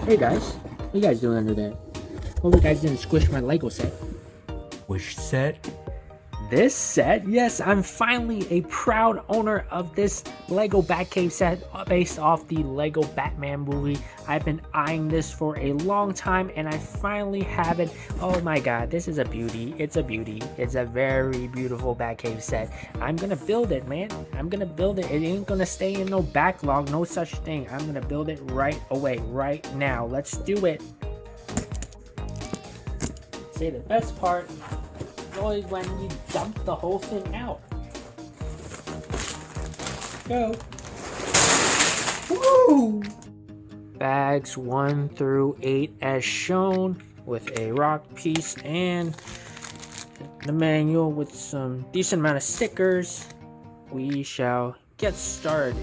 Hey guys, what you guys doing under there? Hope you guys didn't squish my Lego set. Which set? This set? Yes, I'm finally a proud owner of this Lego Batcave set based off the Lego Batman movie. I've been eyeing this for a long time and I finally have it. Oh my god, this is a beauty. It's a beauty. It's a very beautiful Batcave set. I'm gonna build it, man. I'm gonna build it. It ain't gonna stay in no backlog, no such thing. I'm gonna build it right away, right now. Let's do it. Say the best part is always when you dump the whole thing out. Go. Woo! Bags 1 through 8 as shown, with a rock piece and the manual with some decent amount of stickers. We shall get started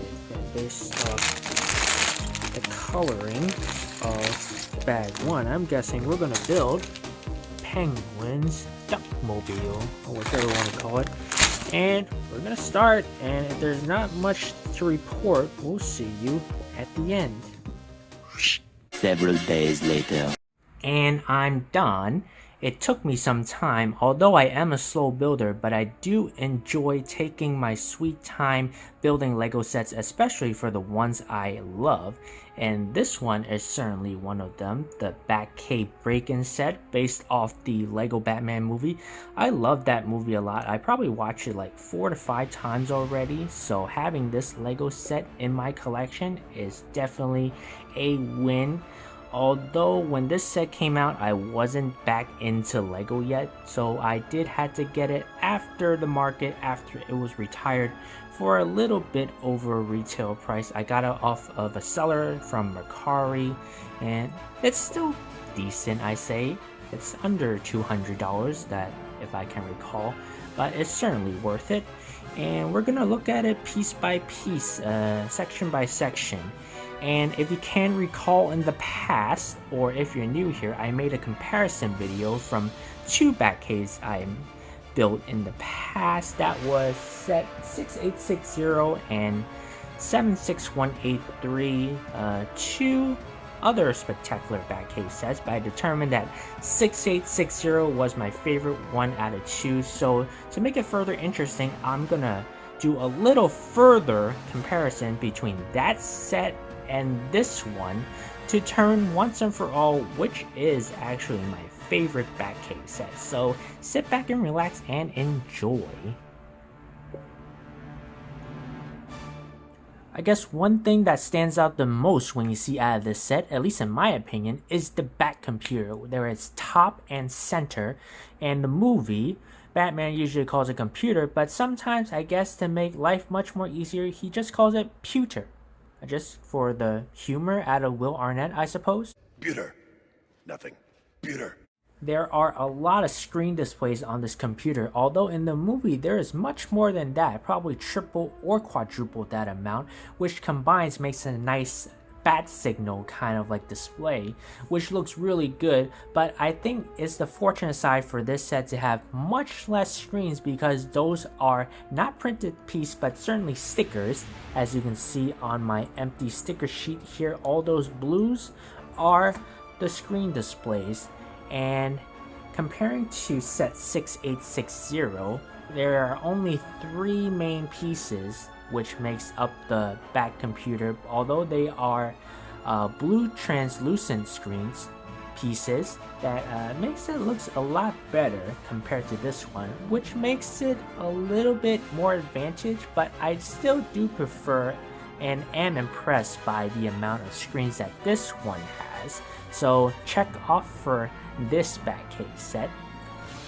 based off the coloring of bag 1. I'm guessing we're gonna build Penguin's Duckmobile, or whatever you want to call it. And we're gonna start, and if there's not much to report, we'll see you at the end. Several days later. And I'm done. It took me some time, although I am a slow builder, but I do enjoy taking my sweet time building Lego sets, especially for the ones I love. And this one is certainly one of them, the Batcave Break-in set based off the Lego Batman movie. I love that movie a lot. I probably watched it like 4 to 5 times already, so having this Lego set in my collection is definitely a win. Although when this set came out, I wasn't back into Lego yet, so I did have to get it after the market, after it was retired, for a little bit over retail price. I got it off of a seller from Mercari, and it's still decent, I say. It's under $200, that if I can recall, but it's certainly worth it. And we're gonna look at it piece by piece, section by section. And if you can recall in the past, or if you're new here, I made a comparison video from 2 Batcaves I built in the past. That was set 6860 and 76183, 2 other spectacular Batcave sets, but I determined that 6860 was my favorite one out of 2. So to make it further interesting, I'm gonna do a little further comparison between that set and this one to determine once and for all which is actually my favorite Batcave set. So sit back and relax and enjoy. I guess one thing that stands out the most when you see out of this set, at least in my opinion, is the Bat computer. There is top and center, and the movie Batman usually calls it computer, but sometimes I guess to make life much more easier, he just calls it pewter. Just for the humor out of Will Arnett, I suppose. Pewter. Nothing. Pewter. There are a lot of screen displays on this computer, although in the movie there is much more than that, probably triple or quadruple that amount, which combines makes a nice bat signal kind of like display, which looks really good. But I think it's the fortunate side for this set to have much less screens, because those are not printed piece but certainly stickers. As you can see on my empty sticker sheet here, all those blues are the screen displays. And comparing to set 6860, there are only 3 main pieces which makes up the Bat computer, although they are blue translucent screens pieces that makes it looks a lot better compared to this one, which makes it a little bit more advantage, but I still do prefer and am impressed by the amount of screens that this one has. So check off for this Batcave set.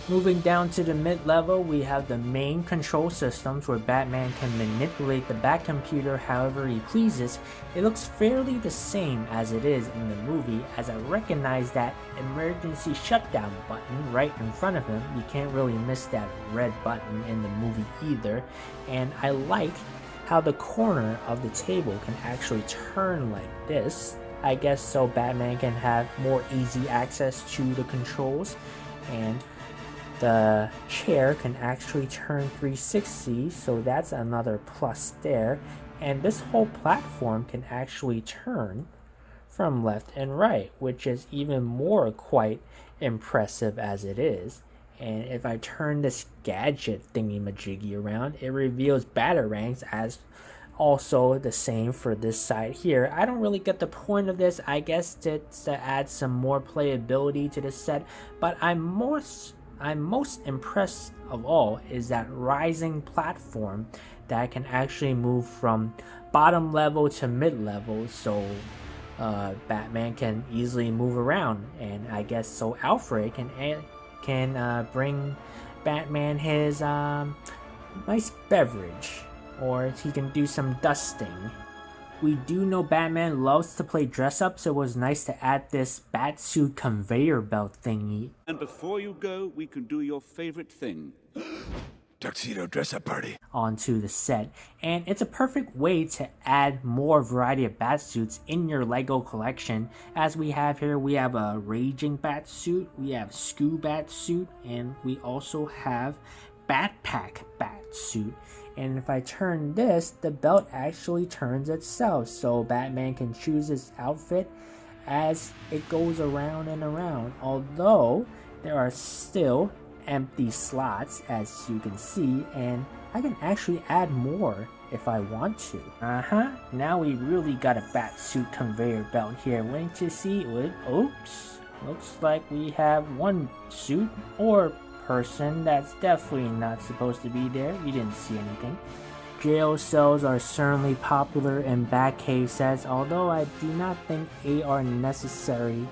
Moving down to the mid-level, we have the main control systems where Batman can manipulate the Batcomputer however he pleases. It looks fairly the same as it is in the movie, as I recognize that emergency shutdown button right in front of him. You can't really miss that red button in the movie either. And I like how the corner of the table can actually turn like this. I guess so Batman can have more easy access to the controls. And the chair can actually turn 360, so that's another plus there. And this whole platform can actually turn from left and right, which is even more quite impressive as it is. And if I turn this gadget thingy-majiggy around, it reveals batarangs as also the same for this side here. I don't really get the point of this. I guess it's to add some more playability to the set, but I'm most impressed of all is that rising platform that can actually move from bottom level to mid level, so Batman can easily move around, and I guess so Alfred can bring Batman his nice beverage, or he can do some dusting. We do know Batman loves to play dress up, so it was nice to add this Batsuit conveyor belt thingy. And before you go, we can do your favorite thing. Tuxedo dress-up party. Onto the set, and it's a perfect way to add more variety of Batsuits in your Lego collection. As we have here, we have a Raging Batsuit, we have Scoo Batsuit, and we also have Batpack Batsuit. And if I turn this, the belt actually turns itself, so Batman can choose his outfit as it goes around and around. Although there are still empty slots, as you can see, and I can actually add more if I want to. Now we really got a Batsuit conveyor belt here. Wait to see it. Oops, looks like we have one suit or person that's definitely not supposed to be there. We didn't see anything. Jail cells are certainly popular in Batcave sets, although I do not think they are necessary,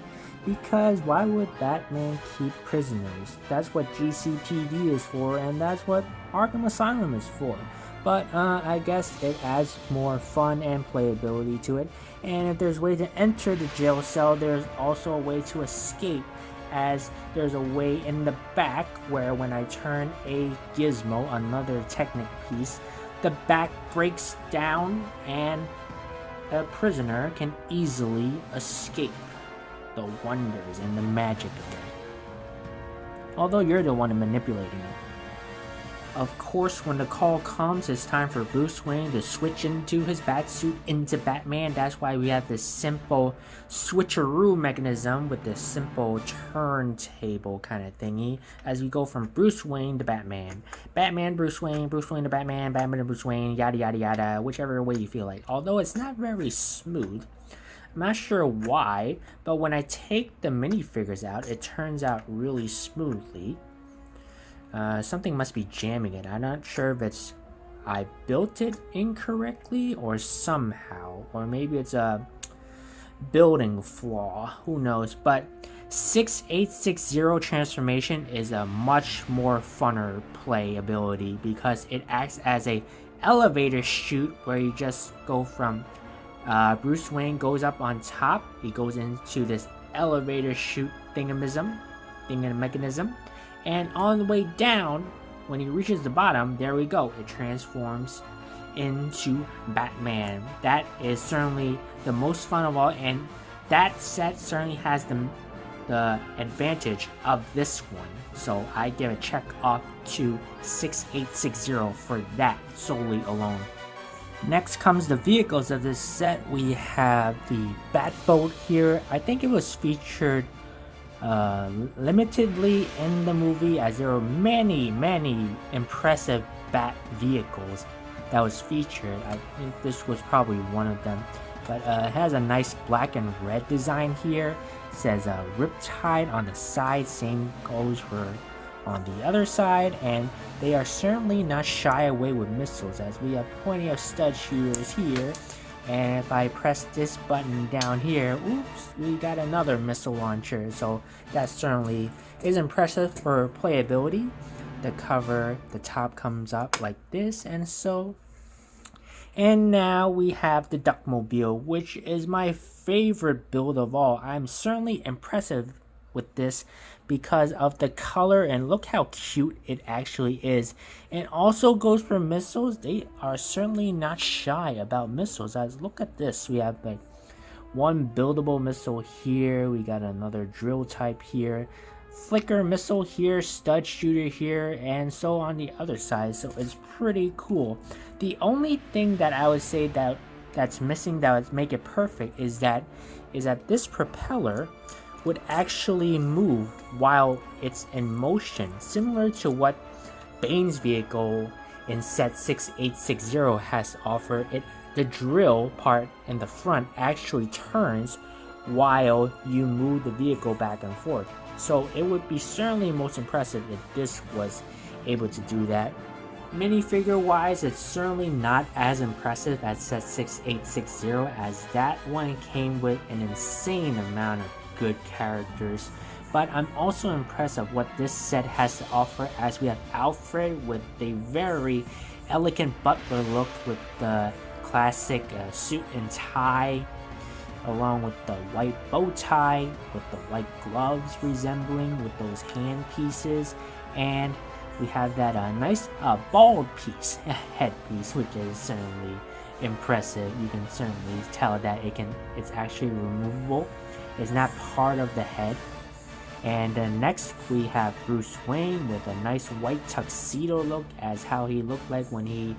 because why would Batman keep prisoners? That's what GCPD is for, and that's what Arkham Asylum is for. But I guess it adds more fun and playability to it, and if there's a way to enter the jail cell, there's also a way to escape, as there's a way in the back where when I turn a gizmo, another Technic piece, the back breaks down and a prisoner can easily escape. The wonders and the magic of it. Although you're the one manipulating it. Of course, when the call comes, it's time for Bruce Wayne to switch into his Batsuit into Batman. That's why we have this simple switcheroo mechanism with this simple turntable kind of thingy, as we go from Bruce Wayne to Batman. Batman, Bruce Wayne to Batman, Batman to Bruce Wayne, yada yada yada, whichever way you feel like. Although it's not very smooth. I'm not sure why, but when I take the minifigures out, it turns out really smoothly. Something must be jamming it. I'm not sure if it's I built it incorrectly or somehow, or maybe it's a building flaw, who knows. But 6860 transformation is a much more funner play ability because it acts as a elevator chute where you just go from Bruce Wayne goes up on top, he goes into this elevator chute mechanism, and on the way down, when he reaches the bottom, there we go, it transforms into Batman. That is certainly the most fun of all, and that set certainly has the advantage of this one. So I give a check off to 6860 for that solely alone. Next comes the vehicles of this set. We have the Batboat here. I think it was featured limitedly in the movie, as there were many impressive Bat vehicles that was featured. I think this was probably one of them. But it has a nice black and red design here. It says Riptide on the side, same goes for on the other side, and they are certainly not shy away with missiles, as we have plenty of stud shooters here. And if I press this button down here, oops, we got another missile launcher, so that certainly is impressive for playability. The cover, the top comes up like this, and so. And now we have the Duckmobile, which is my favorite build of all. I'm certainly impressive with this because of the color, and look how cute it actually is. And also goes for missiles. They are certainly not shy about missiles, as look at this. We have like one buildable missile here, we got another drill type here, flicker missile here, stud shooter here, and so on the other side. So it's pretty cool. The only thing that I would say that's missing that would make it perfect is that is that this propeller would actually move while it's in motion, similar to what Bane's vehicle in set 6860 has offered. The drill part in the front actually turns while you move the vehicle back and forth. So it would be certainly most impressive if this was able to do that. Minifigure wise, it's certainly not as impressive as set 6860, as that one came with an insane amount of good characters. But I'm also impressed of what this set has to offer, as we have Alfred with a very elegant butler look with the classic suit and tie, along with the white bow tie, with the white gloves resembling with those hand pieces, and we have that nice bald piece, headpiece, which is certainly impressive. You can certainly tell that it's actually removable. It's not part of the head. And then next we have Bruce Wayne with a nice white tuxedo look, as how he looked like when he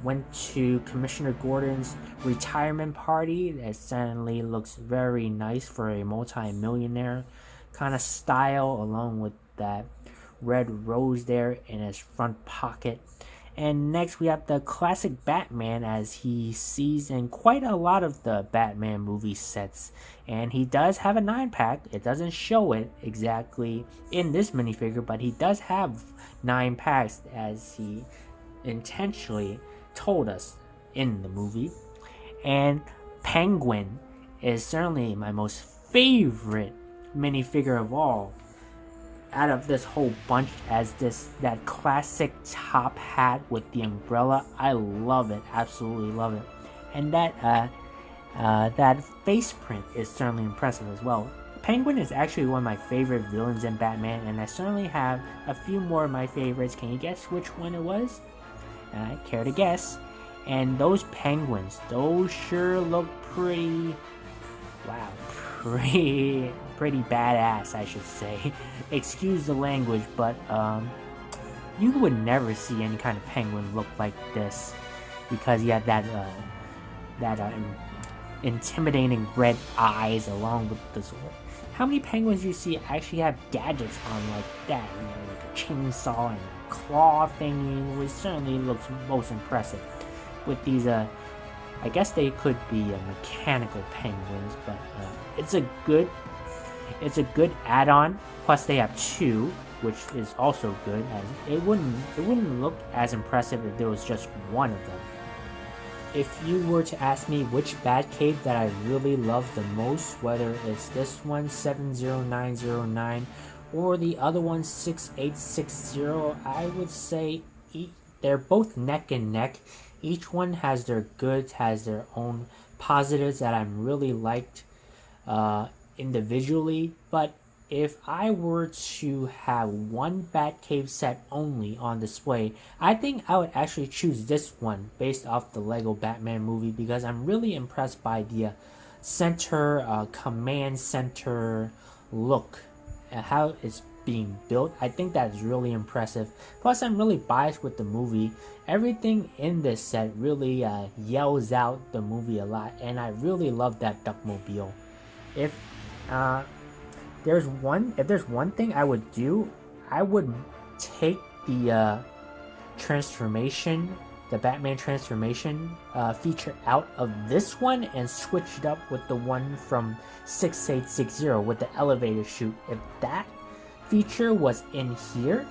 went to Commissioner Gordon's retirement party. It certainly looks very nice for a multi-millionaire kind of style, along with that red rose there in his front pocket. And next we have the classic Batman, as he sees in quite a lot of the Batman movie sets, and he does have a 9-pack. It doesn't show it exactly in this minifigure, but he does have 9 packs, as he intentionally told us in the movie. And Penguin is certainly my most favorite minifigure of all out of this whole bunch, as that classic top hat with the umbrella. I love it, absolutely love it. And that face print is certainly impressive as well. Penguin is actually one of my favorite villains in Batman, and I certainly have a few more of my favorites. Can you guess which one it was? Care to guess? And those penguins, those sure look pretty, wow, pretty badass, I should say. Excuse the language, but you would never see any kind of penguin look like this, because you have that intimidating red eyes, along with this. How many penguins you see actually have gadgets on like that? You know, like a chainsaw and a claw thingy, which certainly looks most impressive. With these, I guess they could be mechanical penguins, but it's a good add-on. Plus, they have 2, which is also good, as it wouldn't look as impressive if there was just one of them. If you were to ask me which Batcave that I really love the most, whether it's this one 70909 or the other one 6860, I would say they're both neck and neck. Each one has their goods, has their own positives that I'm really liked individually. But if I were to have one Batcave set only on display, I think I would actually choose this one based off the Lego Batman movie, because I'm really impressed by the command center look and how it's being built. I think that's really impressive. Plus, I'm really biased with the movie. Everything in this set really yells out the movie a lot, and I really love that Duckmobile. If there's one thing I would do, I would take the transformation, the Batman transformation feature out of this one and switch it up with the one from 6860 with the elevator chute. If that feature was in here,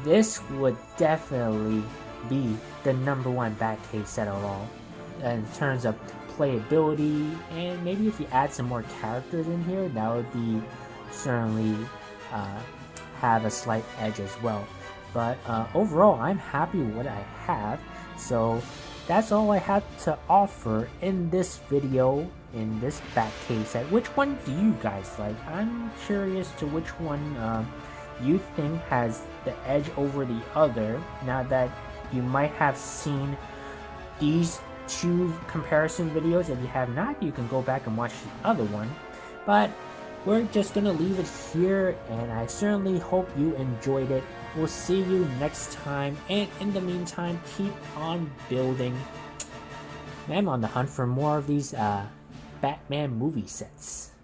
this would definitely be the #1 Batcave set of all in terms of playability. And maybe if you add some more characters in here, that would be certainly have a slight edge as well. But overall, I'm happy with what I have. So that's all I had to offer in this video, in this Batcave set. Which one do you guys like? I'm curious to which one you think has the edge over the other, now that you might have seen these 2 comparison videos. If you have not, you can go back and watch the other one. But we're just gonna leave it here, and I certainly hope you enjoyed it. We'll see you next time, and in the meantime, keep on building. I'm on the hunt for more of these Batman movie sets.